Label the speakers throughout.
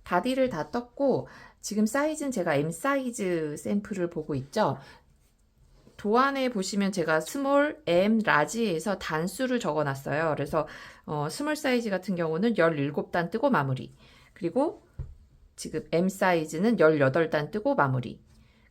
Speaker 1: 바디를 다 떴고 지금 사이즈는 제가 M 사이즈 샘플을 보고 있죠. 도안에 보시면 제가 스몰, M, 라지에서 단수를 적어놨어요. 그래서 스몰 사이즈 같은 경우는 17단 뜨고 마무리. 그리고 지금 M 사이즈는 18단 뜨고 마무리.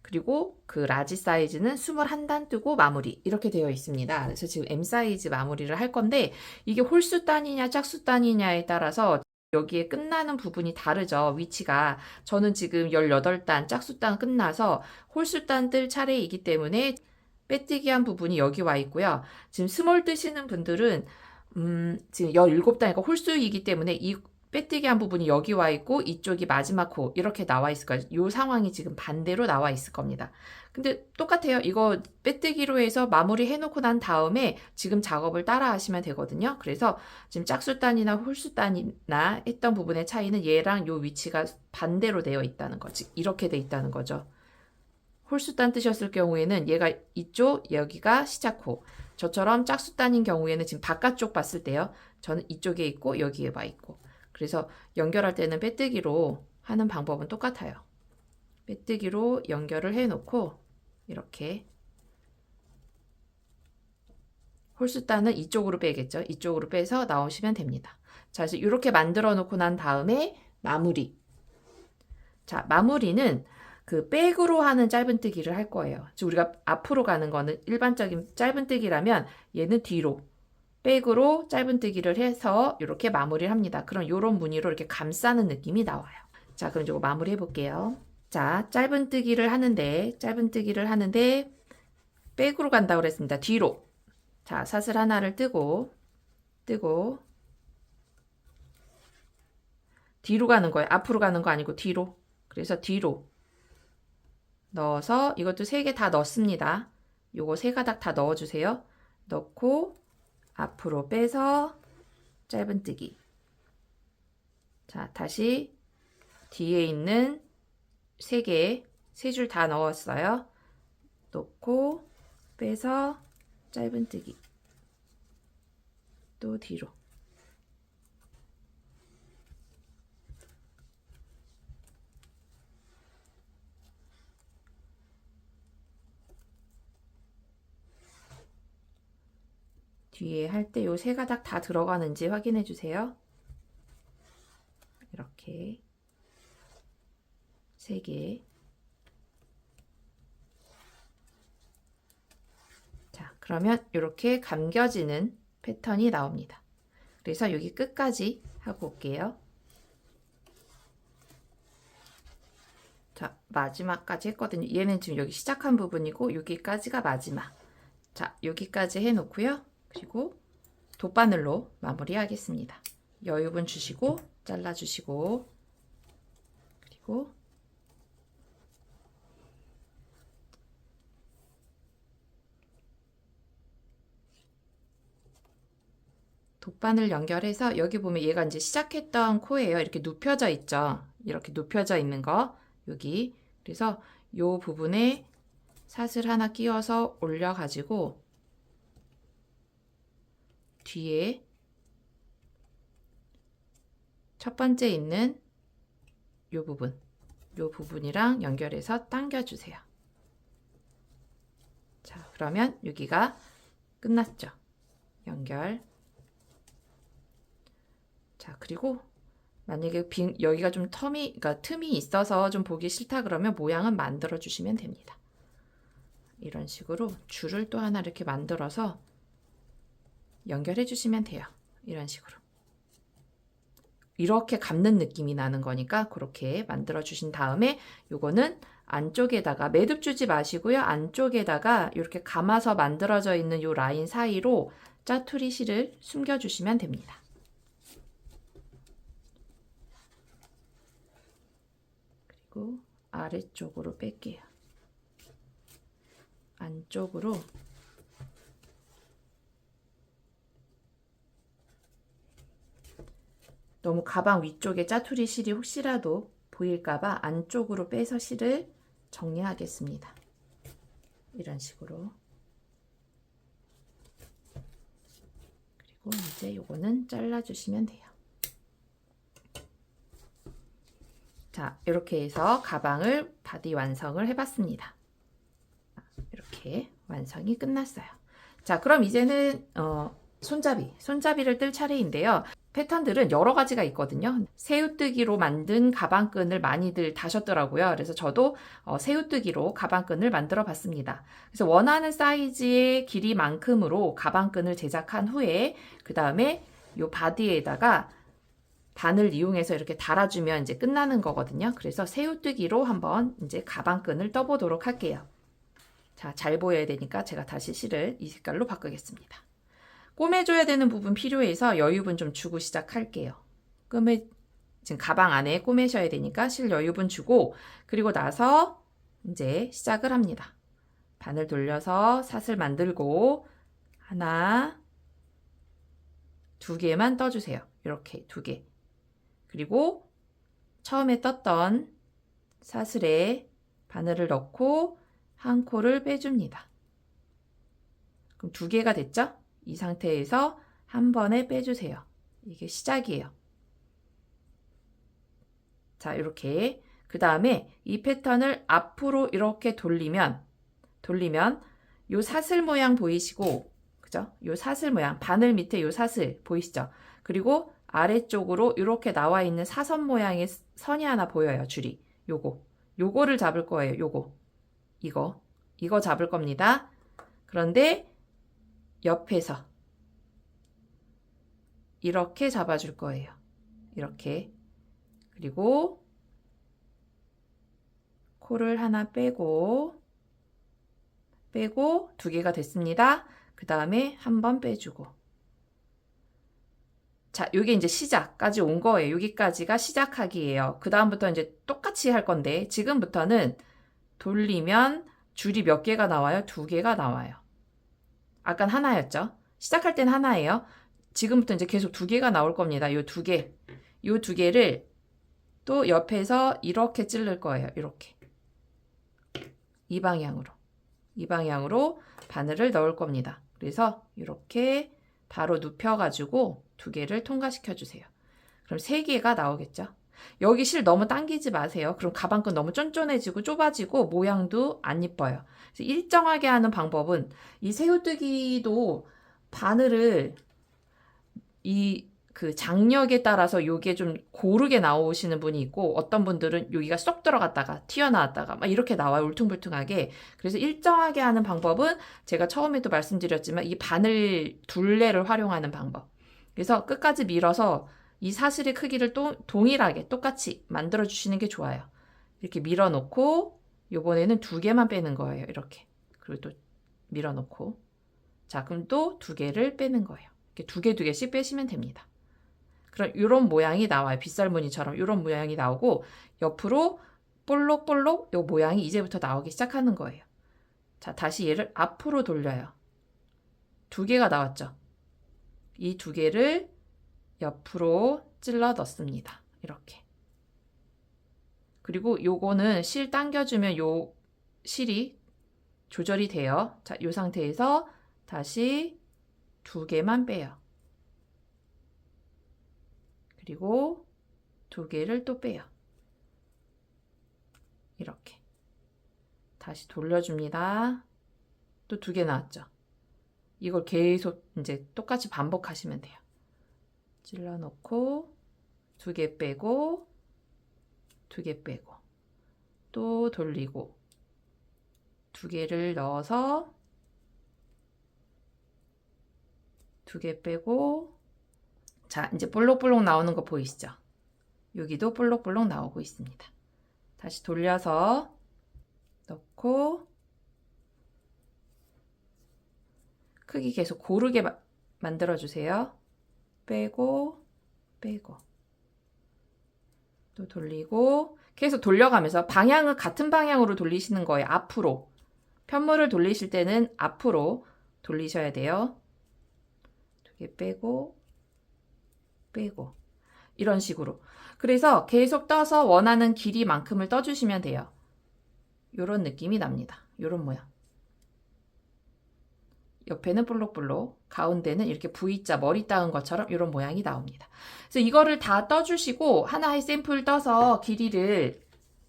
Speaker 1: 그리고 그 라지 사이즈는 21단 뜨고 마무리. 이렇게 되어 있습니다. 그래서 지금 M 사이즈 마무리를 할 건데 이게 홀수 단이냐 짝수 단이냐에 따라서 여기에 끝나는 부분이 다르죠. 위치가. 저는 지금 18단 짝수 단 끝나서 홀수 단 뜰 차례이기 때문에 빼뜨기 한 부분이 여기 와 있고요. 지금 스몰 뜨시는 분들은 지금 17단이니까 홀수이기 때문에 이 빼뜨기 한 부분이 여기 와 있고 이쪽이 마지막 호 이렇게 나와 있을 거예요. 이 상황이 지금 반대로 나와 있을 겁니다. 근데 똑같아요. 이거 빼뜨기로 해서 마무리 해놓고 난 다음에 지금 작업을 따라 하시면 되거든요. 그래서 지금 짝수단이나 홀수단이나 했던 부분의 차이는 얘랑 요 위치가 반대로 되어 있다는 거지. 이렇게 돼 있다는 거죠. 홀수단 뜨셨을 경우에는 얘가 이쪽, 여기가 시작호. 저처럼 짝수단인 경우에는 지금 바깥쪽 봤을 때요. 저는 이쪽에 있고 여기에 와 있고. 그래서 연결할 때는 빼뜨기로 하는 방법은 똑같아요. 빼뜨기로 연결을 해놓고 이렇게 홀수단은 이쪽으로 빼겠죠. 이쪽으로 빼서 나오시면 됩니다. 자, 그래서 이렇게 만들어 놓고 난 다음에 마무리. 자, 마무리는 그 백으로 하는 짧은뜨기를 할 거예요. 즉 우리가 앞으로 가는 거는 일반적인 짧은뜨기라면 얘는 뒤로 백으로 짧은뜨기를 해서 이렇게 마무리를 합니다. 그럼 이런 무늬로 이렇게 감싸는 느낌이 나와요. 자, 그럼 이거 마무리 해볼게요. 자, 짧은뜨기를 하는데 백으로 간다고 그랬습니다. 뒤로. 자, 사슬 하나를 뜨고 뒤로 가는 거예요. 앞으로 가는 거 아니고 뒤로. 그래서 뒤로 넣어서 이것도 3개 다 넣습니다. 요거 3가닥 다 넣어주세요. 넣고 앞으로 빼서 짧은뜨기. 자, 다시 뒤에 있는 3개, 3줄 다 넣었어요. 넣고 빼서 짧은뜨기. 또 뒤로. 뒤에 할 때 요 3가닥 다 들어가는지 확인해 주세요. 이렇게 3개. 자, 그러면 이렇게 감겨지는 패턴이 나옵니다. 그래서 여기 끝까지 하고 올게요. 자, 마지막까지 했거든요. 얘는 지금 여기 시작한 부분이고 여기까지가 마지막. 자, 여기까지 해놓고요. 그리고 돗바늘로 마무리하겠습니다. 여유분 주시고 잘라주시고 그리고 돗바늘 연결해서 여기 보면 얘가 이제 시작했던 코예요. 이렇게 눕혀져 있죠. 이렇게 눕혀져 있는 거 여기. 그래서 요 부분에 사슬 하나 끼워서 올려가지고 뒤에 첫 번째 있는 요 부분이랑 연결해서 당겨주세요. 자, 그러면 여기가 끝났죠. 연결. 자, 그리고 만약에 여기가 좀 그러니까 틈이 있어서 좀 보기 싫다 그러면 모양은 만들어 주시면 됩니다. 이런 식으로 줄을 또 하나 이렇게 만들어서 연결해 주시면 돼요. 이런 식으로. 이렇게 감는 느낌이 나는 거니까 그렇게 만들어 주신 다음에 요거는 안쪽에다가 매듭 주지 마시고요. 안쪽에다가 이렇게 감아서 만들어져 있는 요 라인 사이로 짜투리 실을 숨겨 주시면 됩니다. 그리고 아래쪽으로 뺄게요. 안쪽으로 너무 가방 위쪽에 짜투리 실이 혹시라도 보일까봐 안쪽으로 빼서 실을 정리하겠습니다. 이런 식으로. 그리고 이제 요거는 잘라주시면 돼요. 자, 이렇게 해서 가방을 바디 완성을 해봤습니다. 이렇게 완성이 끝났어요. 자, 그럼 이제는 손잡이를 뜰 차례인데요. 패턴들은 여러 가지가 있거든요. 새우뜨기로 만든 가방끈을 많이들 다셨더라고요. 그래서 저도 새우뜨기로 가방끈을 만들어 봤습니다. 그래서 원하는 사이즈의 길이만큼으로 가방끈을 제작한 후에 그 다음에 이 바디에다가 바늘 이용해서 이렇게 달아주면 이제 끝나는 거거든요. 그래서 새우뜨기로 한번 이제 가방끈을 떠보도록 할게요. 자, 잘 보여야 되니까 제가 다시 실을 이 색깔로 바꾸겠습니다. 꼬매줘야 되는 부분 필요해서 여유분 좀 주고 시작할게요. 지금 가방 안에 꼬매셔야 되니까 실 여유분 주고, 그리고 나서 이제 시작을 합니다. 바늘 돌려서 사슬 만들고, 하나, 두 개만 떠주세요. 이렇게 두 개. 그리고 처음에 떴던 사슬에 바늘을 넣고 한 코를 빼줍니다. 그럼 두 개가 됐죠? 이 상태에서 한 번에 빼주세요. 이게 시작이에요. 자, 이렇게. 그 다음에 이 패턴을 앞으로 이렇게 돌리면 요 사슬 모양 보이시고, 그죠? 요 사슬 모양, 바늘 밑에 요 사슬 보이시죠? 그리고 아래쪽으로 이렇게 나와 있는 사선 모양의 선이 하나 보여요, 줄이. 요거를 잡을 거예요, 이거 잡을 겁니다. 그런데 옆에서 이렇게 잡아줄 거예요. 이렇게. 그리고 코를 하나 빼고 두 개가 됐습니다. 그 다음에 한 번 빼주고. 자, 요게 이제 시작까지 온 거예요. 여기까지가 시작하기예요. 그 다음부터 이제 똑같이 할 건데, 지금부터는 돌리면 줄이 몇 개가 나와요? 두 개가 나와요. 아깐 하나였죠? 시작할 땐 하나예요. 지금부터 이제 계속 두 개가 나올 겁니다. 요 두 개를 또 옆에서 이렇게 찌를 거예요. 이렇게. 이 방향으로 바늘을 넣을 겁니다. 그래서 이렇게 바로 눕혀가지고 두 개를 통과시켜 주세요. 그럼 세 개가 나오겠죠? 여기 실 너무 당기지 마세요. 그럼 가방끈 너무 쫀쫀해지고 좁아지고 모양도 안 이뻐요. 그래서 일정하게 하는 방법은 이 새우뜨기도 바늘을 그 장력에 따라서 요게 좀 고르게 나오시는 분이 있고, 어떤 분들은 여기가 쏙 들어갔다가 튀어나왔다가 막 이렇게 나와요. 울퉁불퉁하게. 그래서 일정하게 하는 방법은 제가 처음에도 말씀드렸지만 이 바늘 둘레를 활용하는 방법. 그래서 끝까지 밀어서 이 사슬의 크기를 동일하게 똑같이 만들어 주시는 게 좋아요. 이렇게 밀어놓고 요번에는 두 개만 빼는 거예요. 이렇게. 그리고 또 밀어놓고. 자, 그럼 또 두 개를 빼는 거예요. 이렇게 두 개씩 빼시면 됩니다. 그럼 이런 모양이 나와요. 빗살무늬처럼 이런 모양이 나오고, 옆으로 볼록볼록 요 모양이 이제부터 나오기 시작하는 거예요. 자, 다시 얘를 앞으로 돌려요. 두 개가 나왔죠? 이 두 개를 옆으로 찔러 넣습니다. 이렇게. 그리고 요거는 실 당겨주면 요 실이 조절이 돼요. 자, 요 상태에서 다시 두 개만 빼요. 그리고 두 개를 또 빼요. 이렇게. 다시 돌려줍니다. 또 두 개 나왔죠? 이걸 계속 이제 똑같이 반복하시면 돼요. 찔러 놓고 두 개 빼고 두 개 빼고 또 돌리고 두 개를 넣어서 두 개 빼고. 자, 이제 볼록볼록 나오는 거 보이시죠? 여기도 볼록볼록 나오고 있습니다. 다시 돌려서 넣고 크기 계속 고르게 만들어 주세요. 빼고 또 돌리고 계속 돌려가면서 방향은 같은 방향으로 돌리시는 거예요. 앞으로. 편물을 돌리실 때는 앞으로 돌리셔야 돼요. 두 개 빼고 이런 식으로. 그래서 계속 떠서 원하는 길이만큼을 떠주시면 돼요. 요런 느낌이 납니다. 요런 모양. 옆에는 볼록볼록, 가운데는 이렇게 V자 머리 따은 것처럼 이런 모양이 나옵니다. 그래서 이거를 다 떠주시고 하나의 샘플 떠서 길이를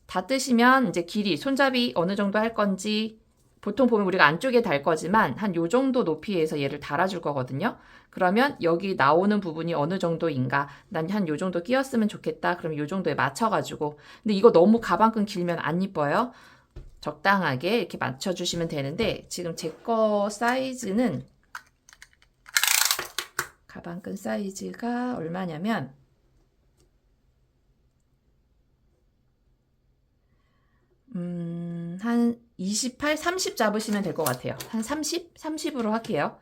Speaker 1: 다 뜨시면 이제 길이, 손잡이 어느 정도 할 건지 보통 보면 우리가 안쪽에 달 거지만 한 요 정도 높이에서 얘를 달아줄 거거든요. 그러면 여기 나오는 부분이 어느 정도인가, 난 한 요 정도 끼었으면 좋겠다. 그럼 요 정도에 맞춰가지고. 근데 이거 너무 가방끈 길면 안 이뻐요. 적당하게 이렇게 맞춰주시면 되는데 지금 제 거 사이즈는 가방끈 사이즈가 얼마냐면 한 28, 30 잡으시면 될 것 같아요. 한 30? 30으로 할게요.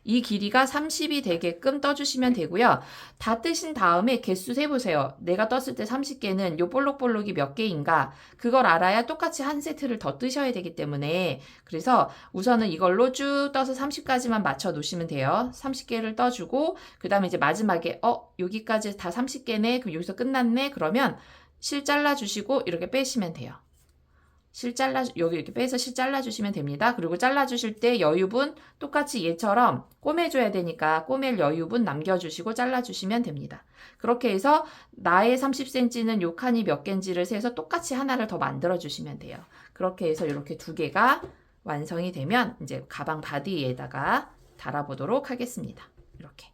Speaker 1: 이 길이가 30이 되게끔 떠주시면 되고요. 다 뜨신 다음에 개수 세보세요. 내가 떴을 때 30개는 요 볼록볼록이 몇 개인가 그걸 알아야 똑같이 한 세트를 더 뜨셔야 되기 때문에 그래서 우선은 이걸로 쭉 떠서 30까지만 맞춰 놓으시면 돼요. 30개를 떠주고 그 다음에 이제 마지막에 여기까지 다 30개네 그럼 여기서 끝났네 그러면 실 잘라주시고 이렇게 빼시면 돼요. 여기 이렇게 빼서 실 잘라주시면 됩니다. 그리고 잘라주실 때 여유분 똑같이 얘처럼 꼬매줘야 되니까 꼬맬 여유분 남겨주시고 잘라주시면 됩니다. 그렇게 해서 나의 30cm는 요 칸이 몇 개인지를 세서 똑같이 하나를 더 만들어주시면 돼요. 그렇게 해서 이렇게 두 개가 완성이 되면 이제 가방 바디에다가 달아보도록 하겠습니다. 이렇게.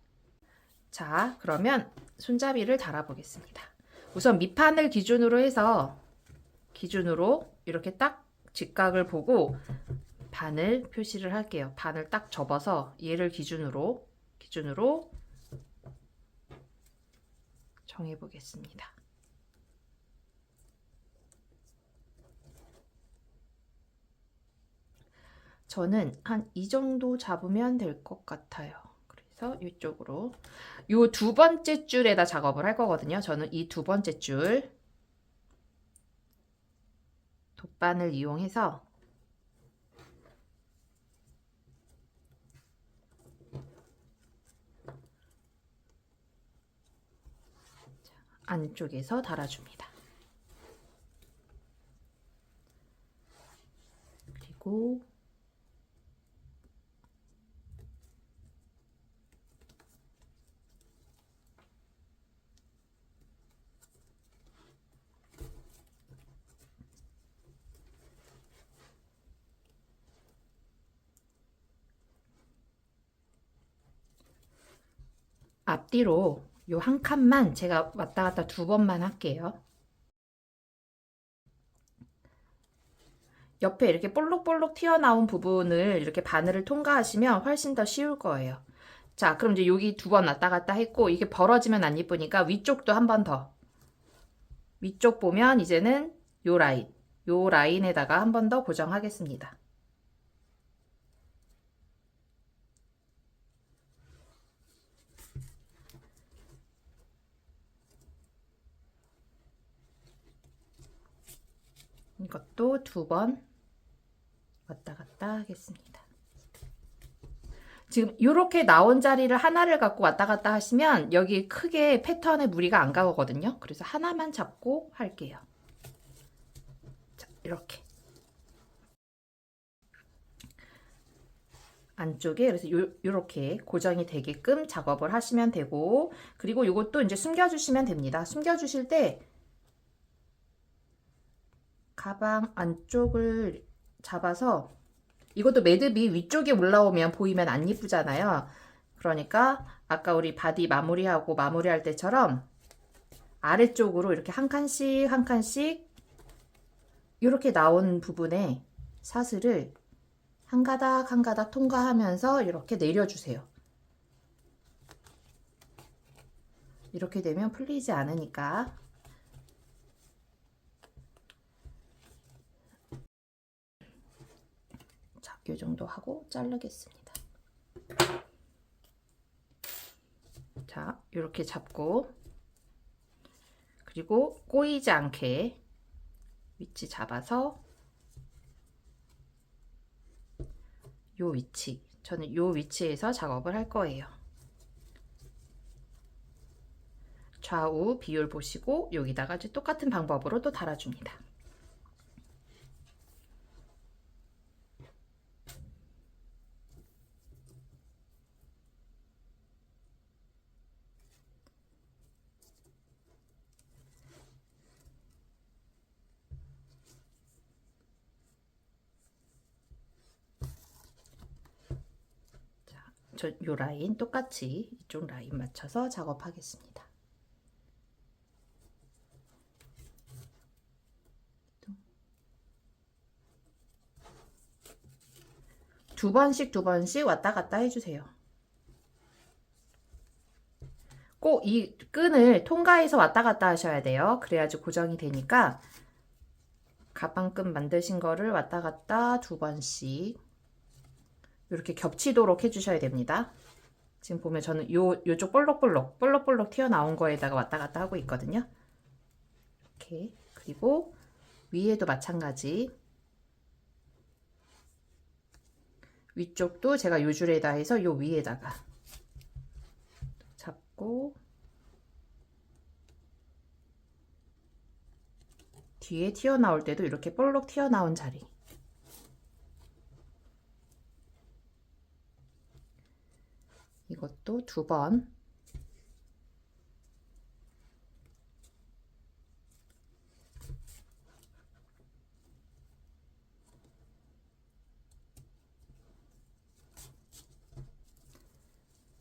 Speaker 1: 자, 그러면 손잡이를 달아보겠습니다. 우선 밑판을 기준으로 이렇게 딱 직각을 보고 반을 표시를 할게요. 반을 딱 접어서 얘를 기준으로 정해 보겠습니다. 저는 한 이 정도 잡으면 될 것 같아요. 그래서 이쪽으로 요 두 번째 줄에다 작업을 할 거거든요. 저는 이 두 번째 줄 돗바늘 이용해서 안쪽에서 달아줍니다. 그리고 앞뒤로 요 한 칸만 제가 왔다 갔다 두 번만 할게요. 옆에 이렇게 볼록볼록 튀어나온 부분을 이렇게 바늘을 통과하시면 훨씬 더 쉬울 거예요. 자, 그럼 이제 여기 두 번 왔다 갔다 했고 이게 벌어지면 안 예쁘니까 위쪽도 한 번 더. 위쪽 보면 이제는 요 라인에다가 한 번 더 고정하겠습니다. 이것도 두 번 왔다 갔다 하겠습니다. 지금 이렇게 나온 자리를 하나를 갖고 왔다 갔다 하시면 여기 크게 패턴에 무리가 안 가거든요. 그래서 하나만 잡고 할게요. 자, 이렇게 안쪽에 그래서 요렇게 고정이 되게끔 작업을 하시면 되고 그리고 이것도 이제 숨겨주시면 됩니다. 숨겨주실 때 가방 안쪽을 잡아서 이것도 매듭이 위쪽에 올라오면 보이면 안 예쁘잖아요. 그러니까 아까 우리 바디 마무리할 때처럼 아래쪽으로 이렇게 한 칸씩 이렇게 나온 부분에 사슬을 한 가닥 통과하면서 이렇게 내려주세요. 이렇게 되면 풀리지 않으니까. 자, 이 정도 하고 자르겠습니다. 자, 이렇게 잡고 그리고 꼬이지 않게 위치 잡아서 요 위치, 저는 요 위치에서 작업을 할 거예요. 좌우 비율 보시고 여기다가 이제 똑같은 방법으로 또 달아줍니다. 요 라인 똑같이 이쪽 라인 맞춰서 작업하겠습니다. 두 번씩 왔다 갔다 해주세요. 꼭 이 끈을 통과해서 왔다 갔다 하셔야 돼요. 그래야지 고정이 되니까 가방끈 만드신 거를 왔다 갔다 두 번씩 이렇게 겹치도록 해주셔야 됩니다. 지금 보면 저는 요쪽 볼록볼록 튀어나온 거에다가 왔다 갔다 하고 있거든요. 이렇게. 그리고 위에도 마찬가지. 위쪽도 제가 요 줄에다 해서 요 위에다가 잡고 뒤에 튀어나올 때도 이렇게 볼록 튀어나온 자리. 이것도 두 번.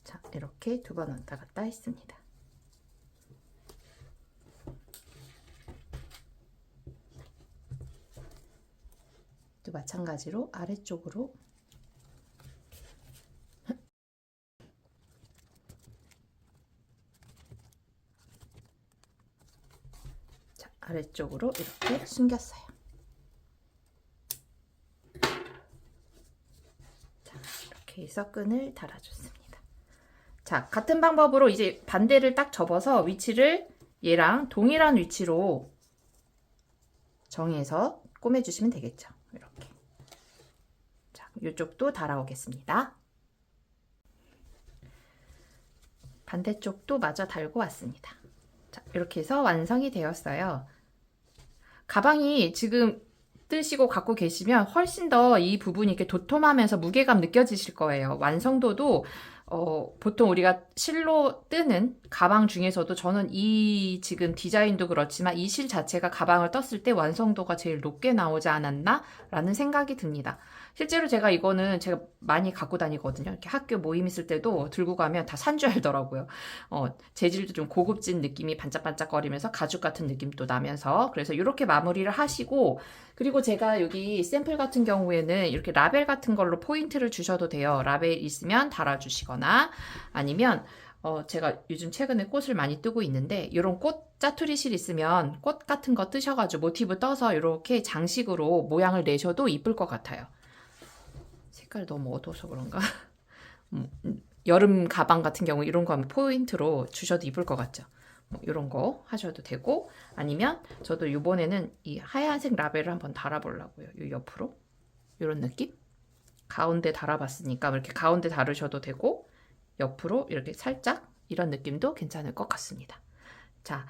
Speaker 1: 자, 이렇게 두 번 왔다 갔다 했습니다. 또 마찬가지로 아래쪽으로 자, 아래쪽으로 이렇게 숨겼어요. 자, 이렇게 해서 끈을 달아줬습니다. 자, 같은 방법으로 이제 반대를 딱 접어서 위치를 얘랑 동일한 위치로 정해서 꼬매주시면 되겠죠. 이렇게. 자, 이쪽도 달아오겠습니다. 반대쪽도 마저 달고 왔습니다. 자, 이렇게 해서 완성이 되었어요. 가방이 지금 뜨시고 갖고 계시면 훨씬 더 이 부분이 이렇게 도톰하면서 무게감 느껴지실 거예요. 완성도도 보통 우리가 실로 뜨는 가방 중에서도 저는 이 지금 디자인도 그렇지만 이 실 자체가 가방을 떴을 때 완성도가 제일 높게 나오지 않았나? 라는 생각이 듭니다. 실제로 제가 이거는 제가 많이 갖고 다니거든요. 이렇게 학교 모임 있을 때도 들고 가면 다 산 줄 알더라고요. 재질도 좀 고급진 느낌이 반짝반짝거리면서 가죽 같은 느낌도 나면서 그래서 이렇게 마무리를 하시고 그리고 제가 여기 샘플 같은 경우에는 이렇게 라벨 같은 걸로 포인트를 주셔도 돼요. 라벨 있으면 달아주시거나 아니면 제가 요즘 최근에 꽃을 많이 뜨고 있는데 이런 꽃 짜투리 실 있으면 꽃 같은 거 뜨셔가지고 모티브 떠서 이렇게 장식으로 모양을 내셔도 이쁠 것 같아요. 색깔 너무 어두워서 그런가? 여름 가방 같은 경우 이런 거 하면 포인트로 주셔도 이쁠 것 같죠? 이런 거 하셔도 되고 아니면 저도 이번에는 이 하얀색 라벨을 한번 달아보려고요. 이 옆으로 이런 느낌? 가운데 달아봤으니까 이렇게 가운데 다르셔도 되고 옆으로 이렇게 살짝 이런 느낌도 괜찮을 것 같습니다. 자,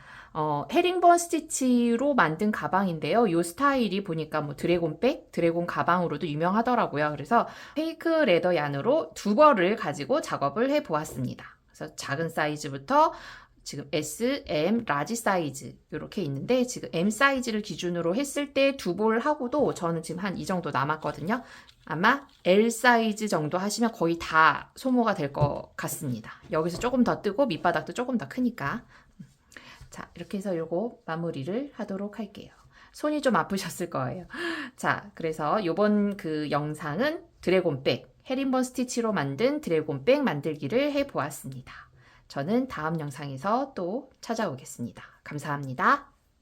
Speaker 1: 헤링본 스티치로 만든 가방인데요. 이 스타일이 보니까 뭐 드래곤백, 드래곤 가방으로도 유명하더라고요. 그래서 페이크 레더 얀으로 두 벌을 가지고 작업을 해 보았습니다. 그래서 작은 사이즈부터 지금 S, M, 라지 사이즈 이렇게 있는데 지금 M 사이즈를 기준으로 했을 때 두 볼 하고도 저는 지금 한 이 정도 남았거든요. 아마 L 사이즈 정도 하시면 거의 다 소모가 될 것 같습니다. 여기서 조금 더 뜨고 밑바닥도 조금 더 크니까. 자, 이렇게 해서 요거 마무리를 하도록 할게요. 손이 좀 아프셨을 거예요. 자, 그래서 요번 그 영상은 드래곤백, 헤링본 스티치로 만든 드래곤백 만들기를 해 보았습니다. 저는 다음 영상에서 또 찾아오겠습니다. 감사합니다.